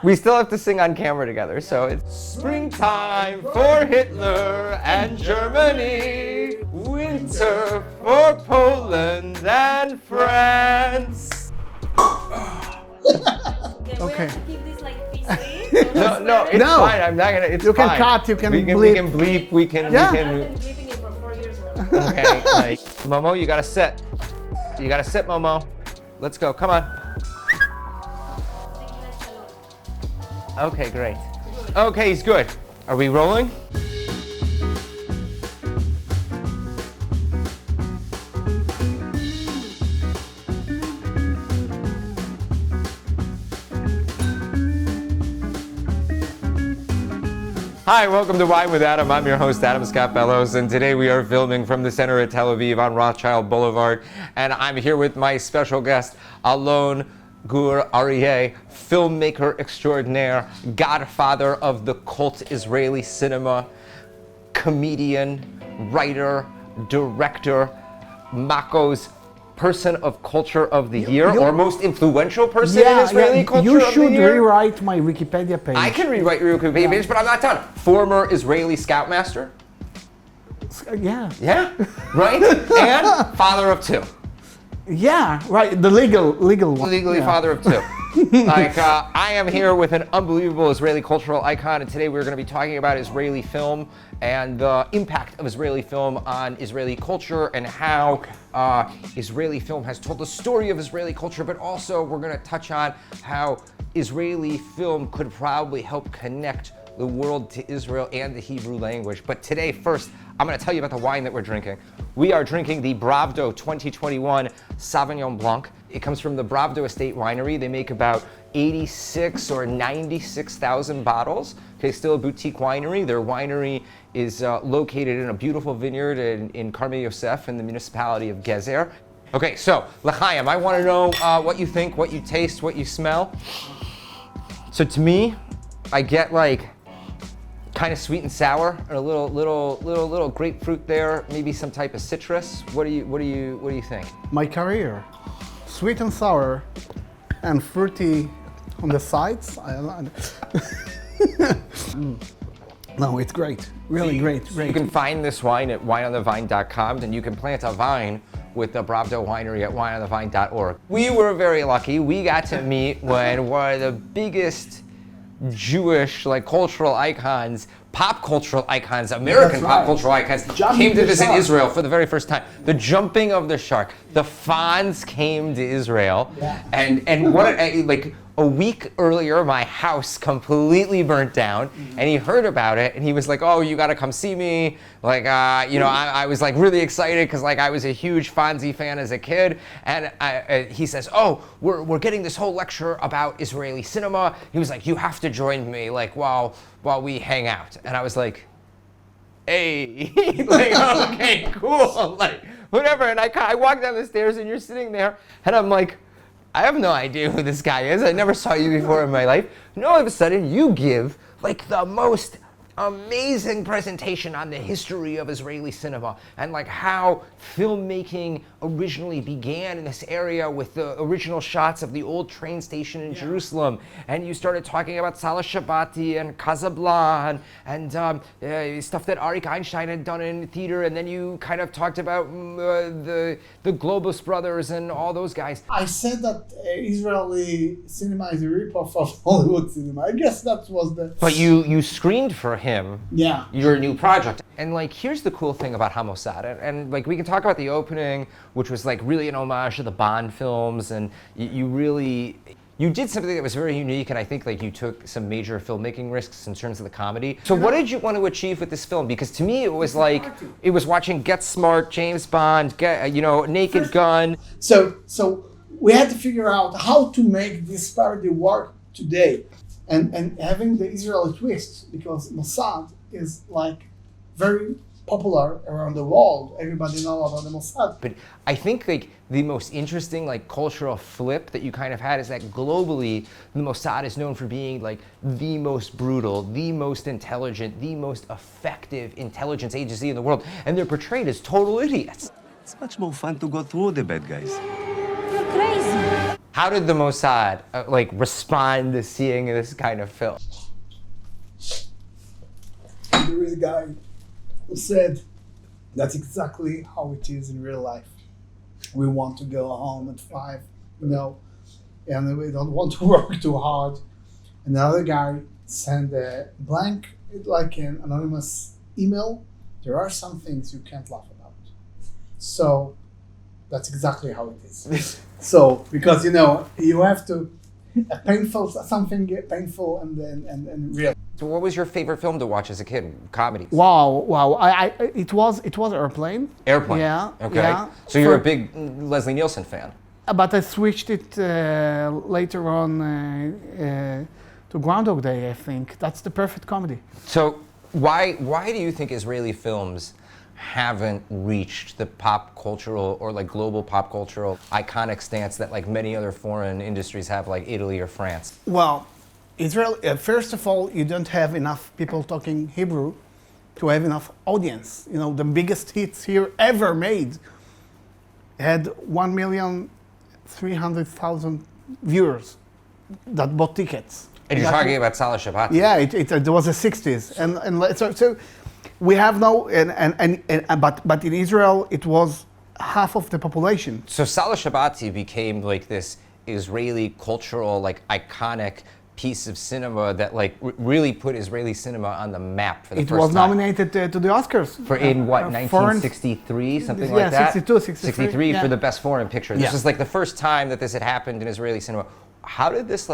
We still have to sing on camera together, so it's springtime for Hitler and Germany, winter for Poland and France. Okay. We have to keep this like peacefully. No, it's fine. I'm not gonna. It's you fine. can cut. You can bleep. We can bleep. We can. Yeah. I've been bleeping it for 4 years now. Okay. Like, Momo, you gotta sit. You gotta sit, Momo. Let's go. Come on. Okay, great. Okay, he's good. Are we rolling? Hi, welcome to Wine with Adam. I'm your host, Adam Scott Bellos, and today we are filming from the center of Tel Aviv on Rothschild Boulevard, and I'm here with my special guest, Alon Gur Arye, filmmaker extraordinaire, godfather of the cult Israeli cinema, comedian, writer, director, Mako's Person of Culture of the Year, or most influential person in Israeli culture of the year. You should rewrite my Wikipedia page. I can rewrite your Wikipedia page, but I'm not done. Former Israeli Scoutmaster. Yeah. Yeah, right? And father of two. Yeah, right. The legal one. Legally father of two. I am here with an unbelievable Israeli cultural icon, and today we're going to be talking about Israeli film and the impact of Israeli film on Israeli culture and how Israeli film has told the story of Israeli culture, but also we're going to touch on how Israeli film could probably help connect the world to Israel and the Hebrew language. But today, first, I'm going to tell you about the wine that we're drinking. We are drinking the Bravdo 2021 Sauvignon Blanc. It comes from the Bravdo Estate Winery. They make about 86 or 96,000 bottles. Okay, still a boutique winery. Their winery is located in a beautiful vineyard in Carmel Yosef in the municipality of Gezer. Okay, so L'chaim, I want to know what you think, what you taste, what you smell. So to me, I get like kind of sweet and sour, and a little grapefruit there, maybe some type of citrus. What do you think? My career, sweet and sour, and fruity on the sides. No, it's great. Really great. You can find this wine at wineonthevine.com, and you can plant a vine with the Bravdo Winery at wineonthevine.org. We were very lucky. We got to meet when one of the biggest Jewish cultural icons, pop cultural icons, American pop cultural icons came to visit Israel for the very first time. The jumping of the shark, the Fonz came to Israel, and what a week earlier, my house completely burnt down, and he heard about it, and he was like, "Oh, you got to come see me." I was really excited because I was a huge Fonzie fan as a kid, and he says, "Oh, we're getting this whole lecture about Israeli cinema." He was like, "You have to join me, while we hang out," and I was like, "Hey, okay, cool, whatever." And I walked down the stairs, and you're sitting there, and I'm like, I have no idea who this guy is. I never saw you before in my life. And all of a sudden, you give the most amazing presentation on the history of Israeli cinema and how filmmaking originally began in this area with the original shots of the old train station in Jerusalem. And you started talking about Salah Shabati and Casablanca and stuff that Arik Einstein had done in theater. And then you kind of talked about the Globus brothers and all those guys. I said that Israeli cinema is a ripoff of Hollywood cinema. I guess that was the... But you screened for him your new project. And here's the cool thing about Mossad, and we can talk about the opening, which was really an homage to the Bond films, and you did something that was very unique, and I think you took some major filmmaking risks in terms of the comedy. So what did you want to achieve with this film? Because to me it was it was watching Get Smart, James Bond, Naked Gun. So we had to figure out how to make this parody work today. And having the Israeli twist, because Mossad is very popular around the world. Everybody knows about the Mossad. But I think the most interesting cultural flip that you kind of had is that globally the Mossad is known for being the most brutal, the most intelligent, the most effective intelligence agency in the world, and they're portrayed as total idiots. It's much more fun to go through the bad guys. You're crazy. How did the Mossad like respond to seeing this kind of film? There is a guy who said, that's exactly how it is in real life. We want to go home at 5, and we don't want to work too hard. Another guy sent a blank, like an anonymous email. There are some things you can't laugh about. So that's exactly how it is. So, because you have to, something painful and real. So what was your favorite film to watch as a kid? Comedies? Wow. It was Airplane. Airplane. Yeah. Okay. Yeah. So you're a big Leslie Nielsen fan. But I switched it later on to Groundhog Day, I think. That's the perfect comedy. So why do you think Israeli films haven't reached the pop cultural or like global pop cultural iconic stance that like many other foreign industries have, like Italy or France? Well, Israel, first of all, you don't have enough people talking Hebrew to have enough audience. The biggest hits here ever made had 1,300,000 viewers that bought tickets. And you're talking about Salah Shabbat. Yeah, it was the 60s, and so we have no, but in Israel it was half of the population. So Salah Shabbat became like this Israeli cultural, like iconic piece of cinema that like really put Israeli cinema on the map for the first time. It was nominated to the Oscars. For in what, 1963, something like that? 62, 63. For the best foreign picture. This is like the first time that this had happened in Israeli cinema. How did this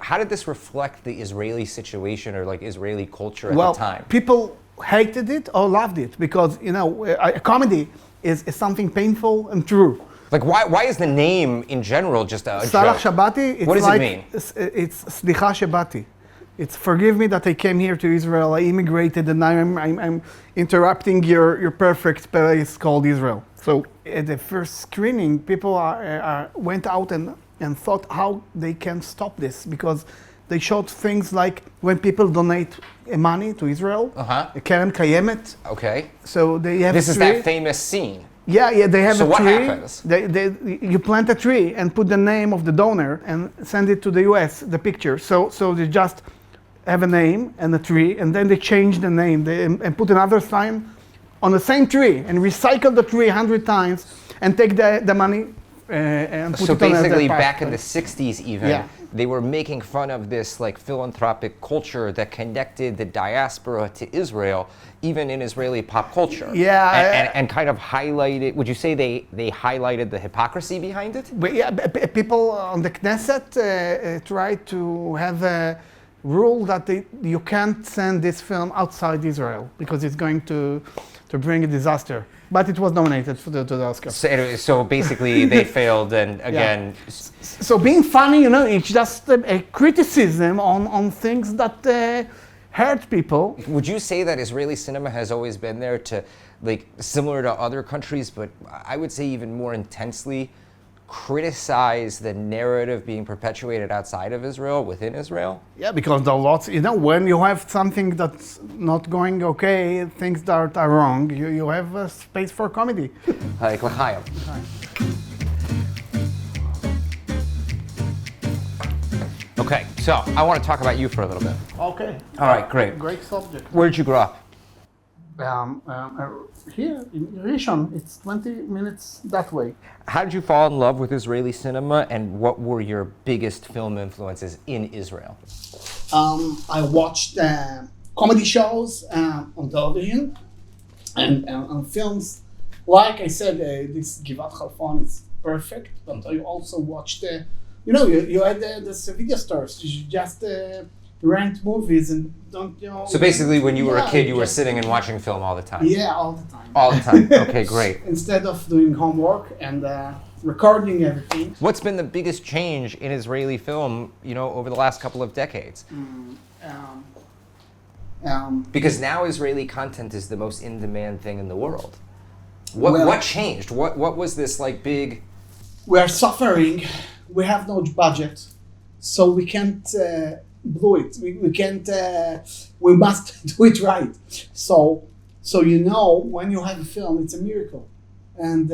how did this reflect the Israeli situation or like Israeli culture at the time? People hated it or loved it because, a comedy is something painful and true. Like why is the name in general just a Salah joke? Shabati, it's what does like, it mean? It's Slicha Shabati. It's forgive me that I came here to Israel, I immigrated, and I'm interrupting your perfect place called Israel. So at the first screening, people went out and thought how they can stop this, because they showed things like when people donate money to Israel, Keren Kayemet. Okay. So they have This is that famous scene. Yeah, they have So a what tree. happens? You plant a tree and put the name of the donor and send it to the US, the picture. So they just have a name and a tree, and then they change the name and put another sign on the same tree and recycle the tree 100 times and take the money and put So it on basically another back in the 60s even, Yeah. they were making fun of this like philanthropic culture that connected the diaspora to Israel, even in Israeli pop culture. Yeah. And kind of highlighted, would you say they highlighted the hypocrisy behind it? But yeah, people on the Knesset tried to have a rule that you can't send this film outside Israel because it's going to bring a disaster. But it was nominated to the Oscars. So basically they failed, and again... So being funny, it's just a criticism on things that hurt people. Would you say that Israeli cinema has always been there to, like, similar to other countries, but I would say even more intensely, criticize the narrative being perpetuated outside of Israel, within Israel? Yeah, because there are lots, when you have something that's not going okay, things that are wrong, you have a space for comedy. Like L'chaim. Okay, so I want to talk about you for a little bit. Okay. All right, great. Great subject. Where did you grow up? Here in Rishon, it's 20 minutes that way. How did you fall in love with Israeli cinema, and what were your biggest film influences in Israel? I watched comedy shows on television and on films. Like I said, this Givat Khalfon is perfect, but I also watched, you had the video stores. You just rent movies and don't, So basically when you were a kid, you were just sitting and watching film all the time? Yeah, all the time. All the time, okay, great. Instead of doing homework and recording everything. What's been the biggest change in Israeli film, over the last couple of decades? Because now Israeli content is the most in-demand thing in the world. What changed? What was this like big... We are suffering. We have no budget, so we can't blow it. We can't. We must do it right. So when you have a film, it's a miracle, and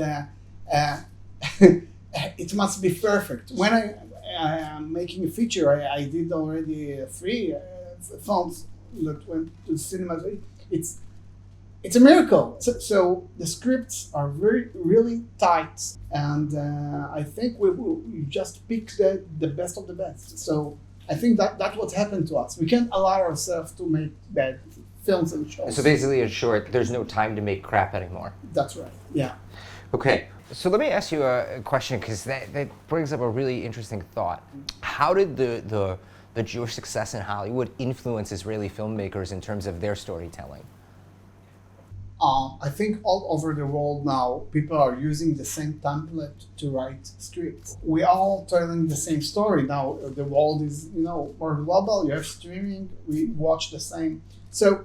it must be perfect. When I am making a feature, I did already 3 films that went to the cinema. It's a miracle. So the scripts are really tight, and I think we just pick the best of the best. So I think that's what happened to us. We can't allow ourselves to make bad films and shows. So basically, in short, there's no time to make crap anymore. That's right. Yeah. Okay, so let me ask you a question, because that brings up a really interesting thought. How did the Jewish success in Hollywood influence Israeli filmmakers in terms of their storytelling? I think all over the world now, people are using the same template to write scripts. We all telling the same story now. The world is, more global. You have streaming. We watch the same. So,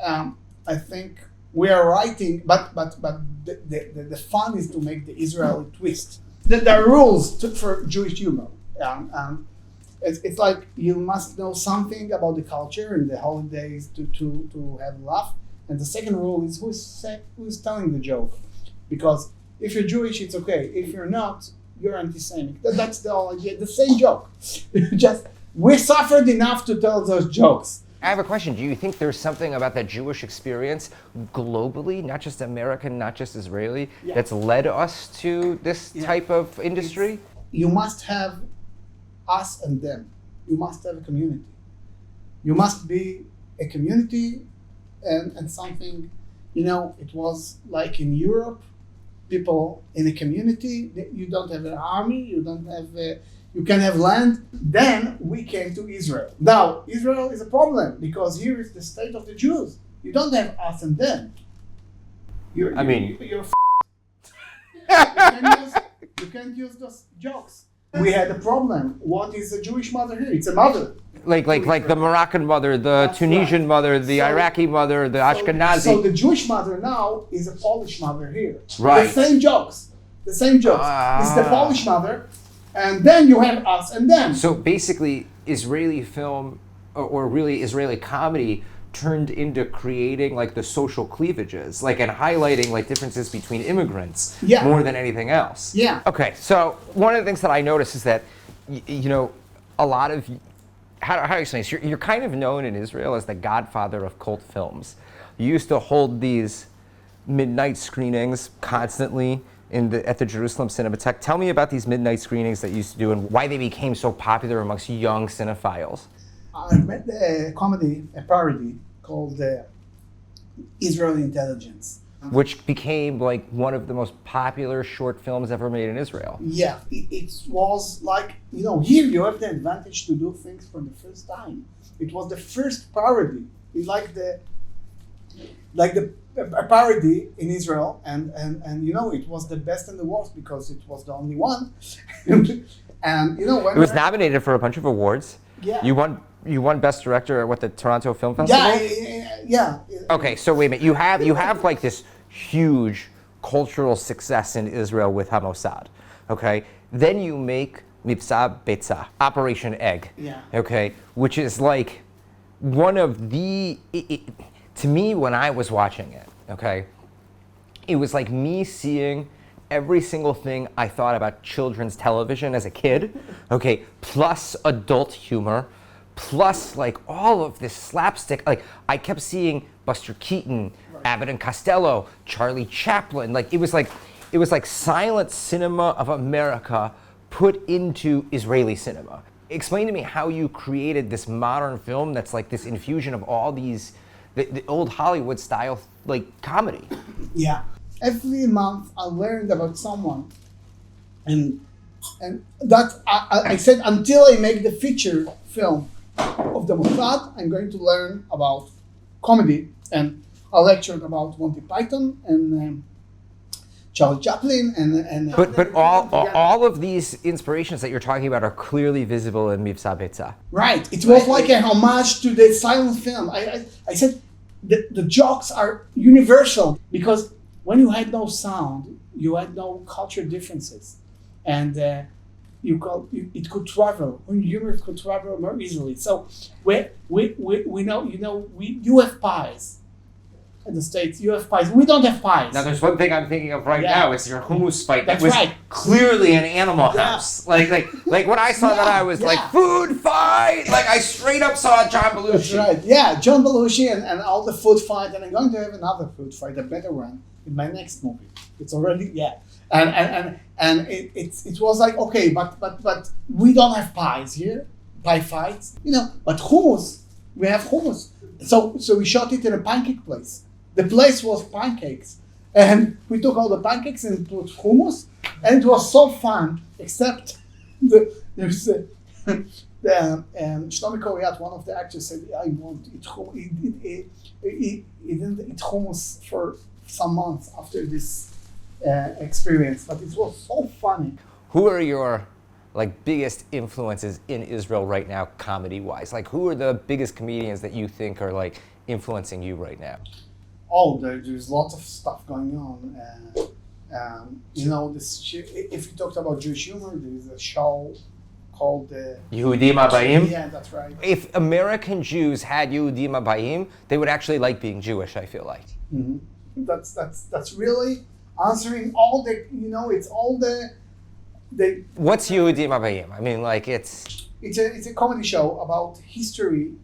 I think we are writing, but the fun is to make the Israeli twist. There are rules for Jewish humor. It's like you must know something about the culture and the holidays to have a laugh. And the second rule is who's telling the joke. Because if you're Jewish, it's okay. If you're not, you're anti-Semitic. That's the whole idea. The same joke. Just we suffered enough to tell those jokes. I have a question. Do you think there's something about the Jewish experience globally, not just American, not just Israeli, that's led us to this type of industry? You must have us and them. You must have a community. You must be a community and something, it was like in Europe, people in a community, you don't have an army, you can have land. Then we came to Israel. Now, Israel is a problem because here is the state of the Jews. You don't have us and them. You're you can't use those jokes. We had a problem. What is a Jewish mother here? It's a mother. Like the Moroccan mother, the Tunisian mother, the Iraqi mother, the Ashkenazi. So the Jewish mother now is a Polish mother here. Right. The same jokes. It's the Polish mother, and then you have us and them. So basically, Israeli film, or really Israeli comedy, turned into creating like the social cleavages, and highlighting differences between immigrants more than anything else. Yeah. Okay, so one of the things that I noticed is that, a lot of, how do you explain this? You're kind of known in Israel as the godfather of cult films. You used to hold these midnight screenings constantly at the Jerusalem Cinematheque. Tell me about these midnight screenings that you used to do and why they became so popular amongst young cinephiles. I made a parody called Israeli Intelligence. Which became one of the most popular short films ever made in Israel. Yeah, it was here you have the advantage to do things for the first time. It was the first parody. It's a parody in Israel, and it was the best and the worst because it was the only one. And when it was nominated for a bunch of awards. Yeah. You won Best Director at the Toronto Film Festival? Yeah. Okay, so wait a minute. You have this huge cultural success in Israel with Mossad. Okay? Then you make Mivsa Betza, Operation Egg. Yeah. Okay? Which is one of the to me when I was watching it, okay? It was like me seeing every single thing I thought about children's television as a kid, okay, plus adult humor, plus all of this slapstick. I kept seeing Buster Keaton, Abbott and Costello, Charlie Chaplin. It was like silent cinema of America put into Israeli cinema. Explain to me how you created this modern film that's this infusion of all these the old Hollywood style comedy. Yeah. Every month I learned about someone, and that I said until I make the feature film of the Mossad, I'm going to learn about comedy, and I lectured about Monty Python and Charlie Chaplin and. But all of these inspirations that you're talking about are clearly visible in Mivsa Betza. Right. It was like a homage to the silent film. I said the jokes are universal because when you had no sound, you had no culture differences, and it could travel. When humor could travel more easily. So we know you have pies. in the States, you have pies. We don't have pies. Now, there's one thing I'm thinking of right Yeah. now. It's your hummus fight. That's That was right. clearly an Animal Yeah. House. Like when I saw that, I was Yeah. like, food fight. Like I straight up saw John Belushi. That's right. Yeah, John Belushi and all the food fight, and I'm going to have another food fight, a better one, in my next movie. It's already and it was like, okay, but we don't have pies here, pie fights, but hummus, we have hummus. So we shot it in a pancake place. The place was pancakes, and we took all the pancakes and put hummus, and it was so fun. Except there's Shlomi Koryat, one of the actors, said, "I won't eat hummus." He didn't eat hummus for some months after this experience, but it was so funny. Who are your biggest influences in Israel right now, comedy-wise? Like, who are the biggest comedians that you think are influencing you right now? Oh, there's lots of stuff going on. If you talked about Jewish humor, there's a show called Yehudim Abayim? Yeah, that's right. If American Jews had Yehudim Abayim, they would actually like being Jewish, I feel like. Mm-hmm. That's really answering all the, it's all the What's Yehudim Abayim? I mean, it's a comedy show about history,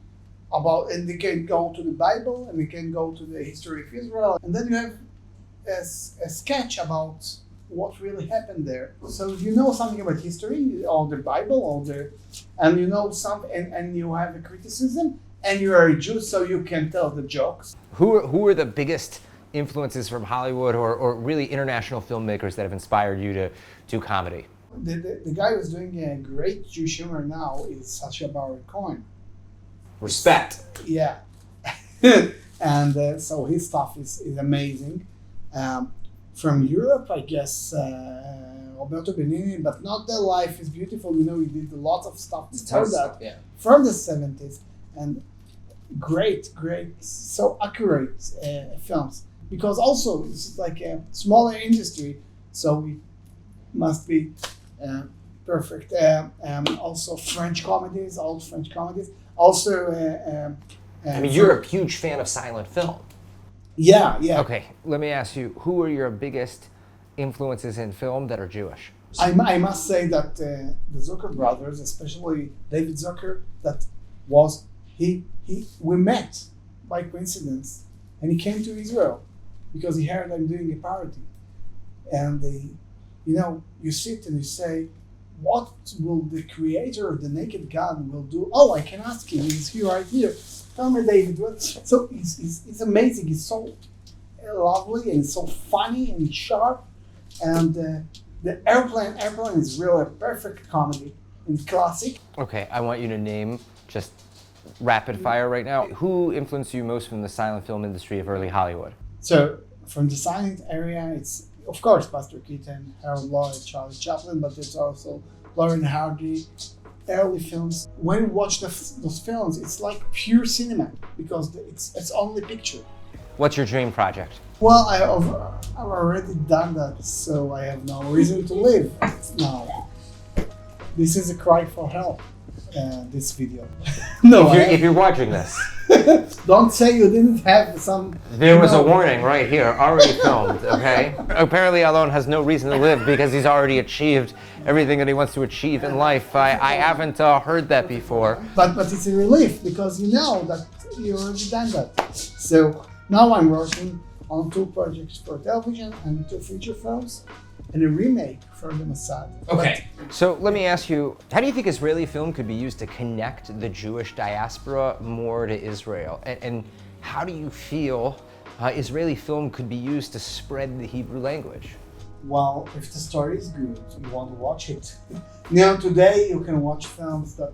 and they can go to the Bible and they can go to the history of Israel, and then you have a sketch about what really happened there. So you know something about history or the Bible and you know something, and you have a criticism, and you are a Jew, so you can tell the jokes. Who are the biggest influences from Hollywood or really international filmmakers that have inspired you to do comedy? The guy who's doing a great Jewish humor now is Sacha Baron Cohen. Respect. Yeah. And so his stuff is amazing. From Europe, I guess, Roberto Benigni, but not The Life is Beautiful. He did lots of stuff before that, Yeah. from the 70s. And great, so accurate films. Because also, it's like a smaller industry, so we must be perfect. Also French comedies, old French comedies. Also, I mean, you're a huge fan of silent film. Yeah. Okay, let me ask you, who are your biggest influences in film that are Jewish? I must say that the Zucker brothers, especially David Zucker, we met by coincidence, and he came to Israel because he heard I'm doing a parody. And you sit and you say, what will the creator of the Naked God will do? Oh, I can ask him. He's here right here. Tell me, David. So he's amazing. He's so lovely and so funny and sharp. And the airplane is really a perfect comedy and classic. Okay, I want you to name, just rapid fire right now, who influenced you most from the silent film industry of early Hollywood? So from the silent area, it's of course Buster Keaton, Harold Lloyd, Charlie Chaplin, but it's also Lauren Hardy, early films. When you watch those films, it's like pure cinema because it's only picture. What's your dream project? Well, I've already done that, so I have no reason to live now. This is a cry for help. This video. No, If you're watching this, don't say you didn't have some. there was a warning right here, already filmed, okay? Apparently Alon has no reason to live because he's already achieved everything that he wants to achieve in life. I haven't heard that before. But it's a relief because you know that you already done that. So now I'm working on 2 projects for television and 2 feature films and a remake for the Mossad. Okay. So let me ask you, how do you think Israeli film could be used to connect the Jewish diaspora more to Israel? And how do you feel Israeli film could be used to spread the Hebrew language? Well, if the story is good, you want to watch it. Today you can watch films that,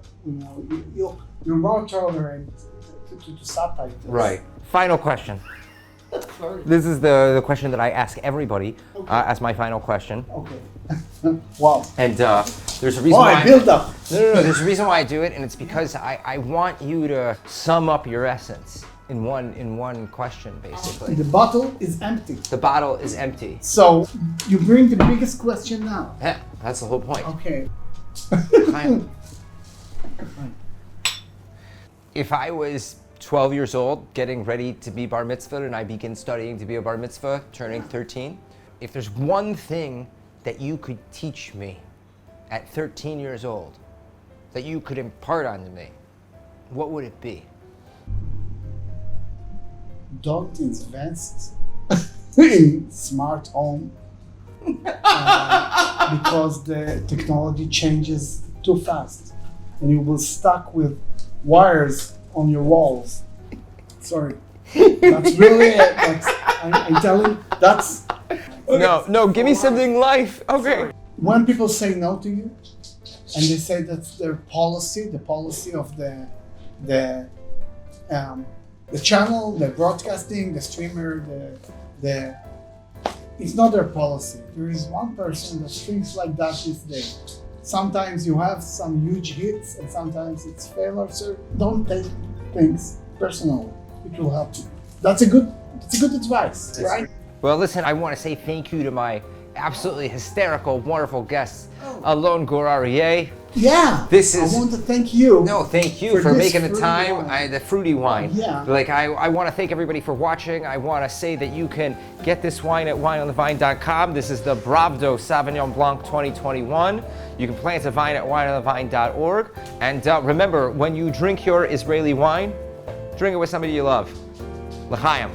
you're more tolerant to subtitles. Right. Final question. This is the question that I ask everybody as my final question. Okay. Wow. And there's a reason why I built up. No. There's a reason why I do it, and it's because I want you to sum up your essence in one question, basically. The bottle is empty. The bottle is empty. So you bring the biggest question now. Yeah, that's the whole point. Okay. If I was 12 years old, getting ready to be bar mitzvah, and I begin studying to be a bar mitzvah, turning 13. If there's one thing that you could teach me at 13 years old, that you could impart onto me, what would it be? Don't invest in smart home because the technology changes too fast and you will stuck with wires on your walls. Sorry. That's really it. I'm telling that's okay. No, give me something life. Okay. When people say no to you and they say that's their policy, the policy of the channel, the broadcasting, the streamer, the it's not their policy. There is one person that thinks like that this day. Sometimes you have some huge hits and sometimes it's failures. So don't take things personally. It will help you. That's a good advice, right? Well, listen, I want to say thank you to my absolutely hysterical, wonderful guests, Alon Gur Arye. Yeah. This is. I want to thank you. No, thank you for this making the fruity time. wine. The fruity wine. Yeah. Like I want to thank everybody for watching. I want to say that you can get this wine at wineonthevine.com. This is the Bravdo Sauvignon Blanc 2021. You can plant a vine at wineonthevine.org. And remember, when you drink your Israeli wine, drink it with somebody you love. L'chaim.